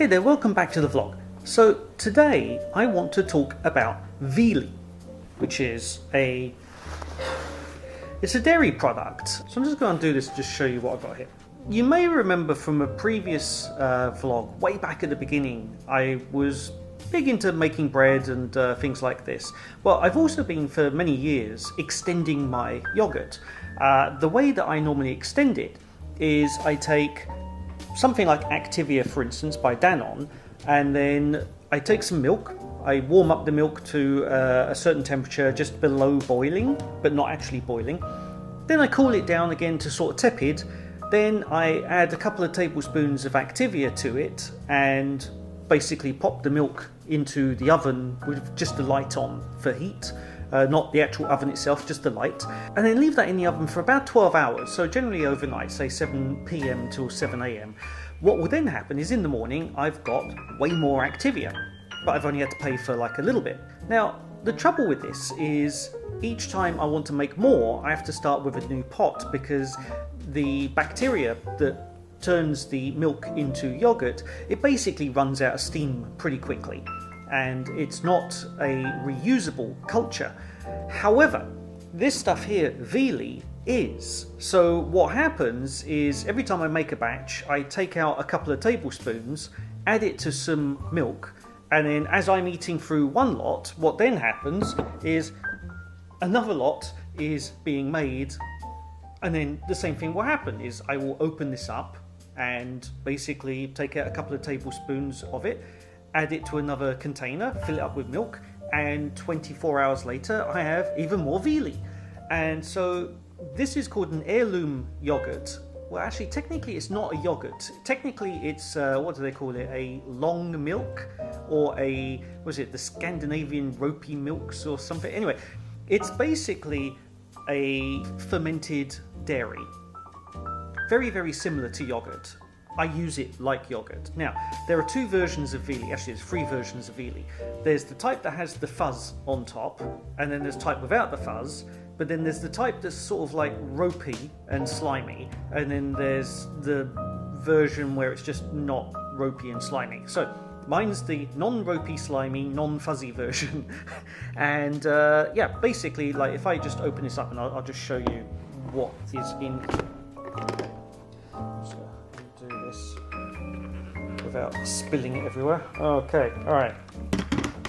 Hi there, welcome back to the vlog. So today I want to talk about Viili, which is it's a dairy product. So I'm just going to do this to just show you what I've got here. You may remember from a previous vlog, way back at the beginning, I was big into making bread and things like this. Well, I've also been for many years extending my yogurt. The way that I normally extend it is I take something like Activia, for instance, by Danone, and then I take some milk. I warm up the milk to a certain temperature, just below boiling, but not actually boiling. Then I cool it down again to sort of tepid. Then I add a couple of tablespoons of Activia to it and basically pop the milk into the oven with just the light on for heat. Not the actual oven itself, just the light. And then leave that in the oven for about 12 hours, so generally overnight, say 7 p.m. till 7 a.m. What will then happen is in the morning I've got way more Activia, but I've only had to pay for like a little bit. Now, the trouble with this is each time I want to make more, I have to start with a new pot because the bacteria that turns the milk into yogurt, it basically runs out of steam pretty quickly. And it's not a reusable culture. However, this stuff here, Viili, is. So what happens is every time I make a batch, I take out a couple of tablespoons, add it to some milk, and then as I'm eating through one lot, what then happens is another lot is being made, and then the same thing will happen is I will open this up and basically take out a couple of tablespoons of it, add it to another container, fill it up with milk, and 24 hours later I have even more Viili. And so this is called an heirloom yogurt. Well, actually, technically it's not a yogurt. Technically it's, what do they call it, a long milk, or a, was it the Scandinavian ropey milks or something? Anyway, it's basically a fermented dairy. Very, very similar to yogurt. I use it like yogurt. Now, there are two versions of Viili. Actually, there's three versions of Viili. There's the type that has the fuzz on top, and then there's type without the fuzz, but then there's the type that's sort of like ropey and slimy, and then there's the version where it's just not ropey and slimy. So, mine's the non-ropey, slimy, non-fuzzy version. And yeah, basically, like if I just open this up and I'll just show you what is in without spilling it everywhere. Okay, alright.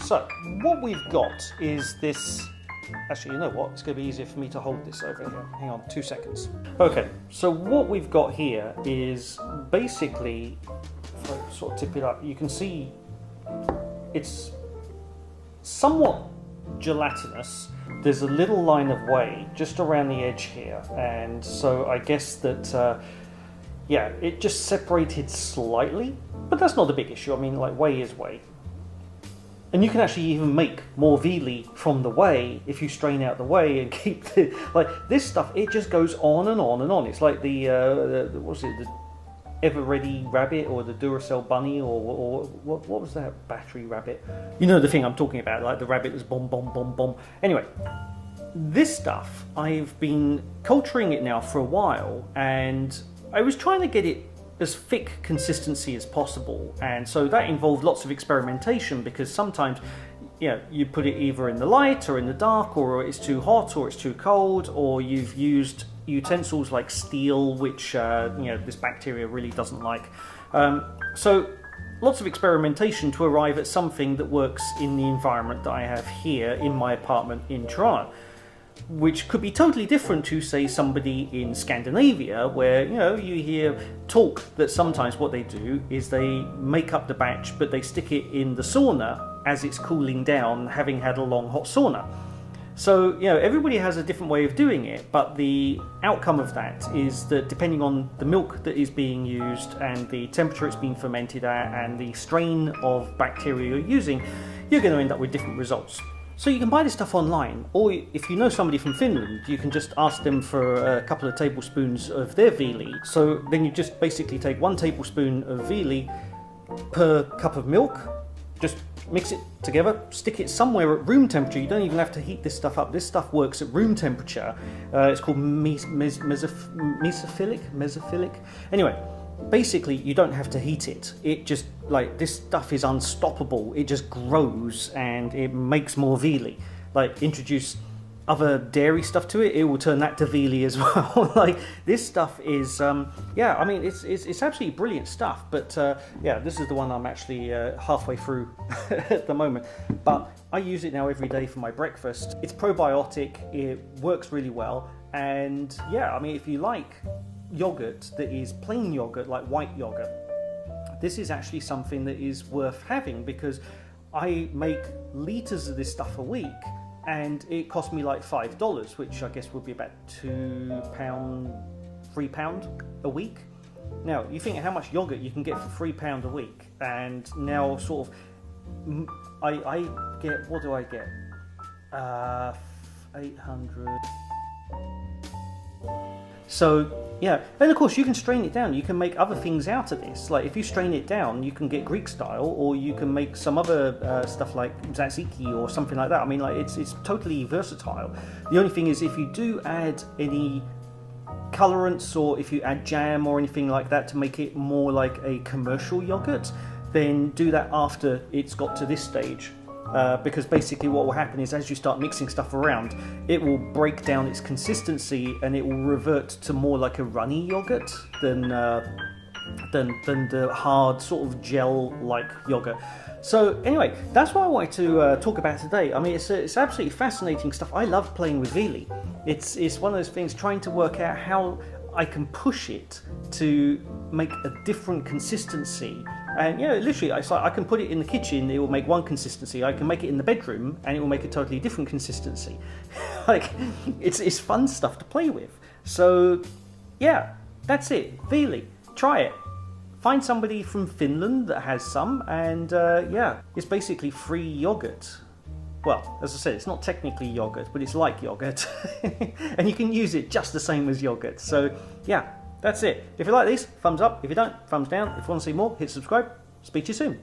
So, what we've got is this. Actually, you know what? It's going to be easier for me to hold this over here. Hang on, 2 seconds. Okay, so what we've got here is basically, if I sort of tip it up, you can see it's somewhat gelatinous. There's a little line of whey just around the edge here, and so I guess that yeah, it just separated slightly, but that's not the big issue. I mean, like, whey is whey. And you can actually even make more Viili from the whey if you strain out the whey and keep the, like, this stuff, it just goes on and on and on. It's like the what's it, the Ever Ready Rabbit or the Duracell Bunny or what was that battery rabbit? You know the thing I'm talking about, like the rabbit that's bomb, bomb, bomb, bomb. Anyway, this stuff, I've been culturing it now for a while, and I was trying to get it as thick consistency as possible, and so that involved lots of experimentation because sometimes, you know, you put it either in the light or in the dark, or it's too hot or it's too cold, or you've used utensils like steel, which you know, this bacteria really doesn't like. So lots of experimentation to arrive at something that works in the environment that I have here in my apartment in Toronto, which could be totally different to, say, somebody in Scandinavia, where, you know, you hear talk that sometimes what they do is they make up the batch, but they stick it in the sauna as it's cooling down, having had a long hot sauna. So, you know, everybody has a different way of doing it, but the outcome of that is that depending on the milk that is being used and the temperature it's being fermented at and the strain of bacteria you're using, you're going to end up with different results. So you can buy this stuff online, or if you know somebody from Finland, you can just ask them for a couple of tablespoons of their Viili. So then you just basically take 1 tablespoon of Viili per cup of milk, just mix it together, stick it somewhere at room temperature. You don't even have to heat this stuff up. This stuff works at room temperature. It's called mesophilic. Anyway, basically you don't have to heat it. It just, like, this stuff is unstoppable. It just grows and it makes more Viili. Like, introduce other dairy stuff to it, it will turn that to Viili as well. Like, this stuff is, yeah, I mean, it's absolutely brilliant stuff. But yeah, this is the one I'm actually halfway through at the moment. But I use it now every day for my breakfast. It's probiotic, it works really well. And yeah, I mean, if you like yogurt that is plain yogurt, like white yogurt, this is actually something that is worth having, because I make litres of this stuff a week. And it cost me like $5, which I guess would be about £2, £3 a week. Now, you think how much yogurt you can get for £3 a week, and now sort of, I get, what do I get? 800. So yeah, and of course you can strain it down. You can make other things out of this. Like, if you strain it down, you can get Greek style, or you can make some other stuff like tzatziki or something like that. I mean, like, it's totally versatile. The only thing is, if you do add any colorants, or if you add jam or anything like that to make it more like a commercial yogurt, then do that after it's got to this stage. Because basically what will happen is, as you start mixing stuff around, it will break down its consistency and it will revert to more like a runny yogurt than the hard sort of gel-like yogurt. So anyway, that's what I wanted to talk about today. I mean, it's absolutely fascinating stuff. I love playing with Viili. It's one of those things, trying to work out how I can push it to make a different consistency. And yeah, literally, it's like I can put it in the kitchen, it will make one consistency. I can make it in the bedroom, and it will make a totally different consistency. Like, it's fun stuff to play with. So yeah, that's it. Viili, try it. Find somebody from Finland that has some, and yeah, it's basically free yogurt. Well, as I said, it's not technically yogurt, but it's like yogurt. And you can use it just the same as yogurt. So yeah, that's it. If you like these, thumbs up. If you don't, thumbs down. If you want to see more, hit subscribe. Speak to you soon.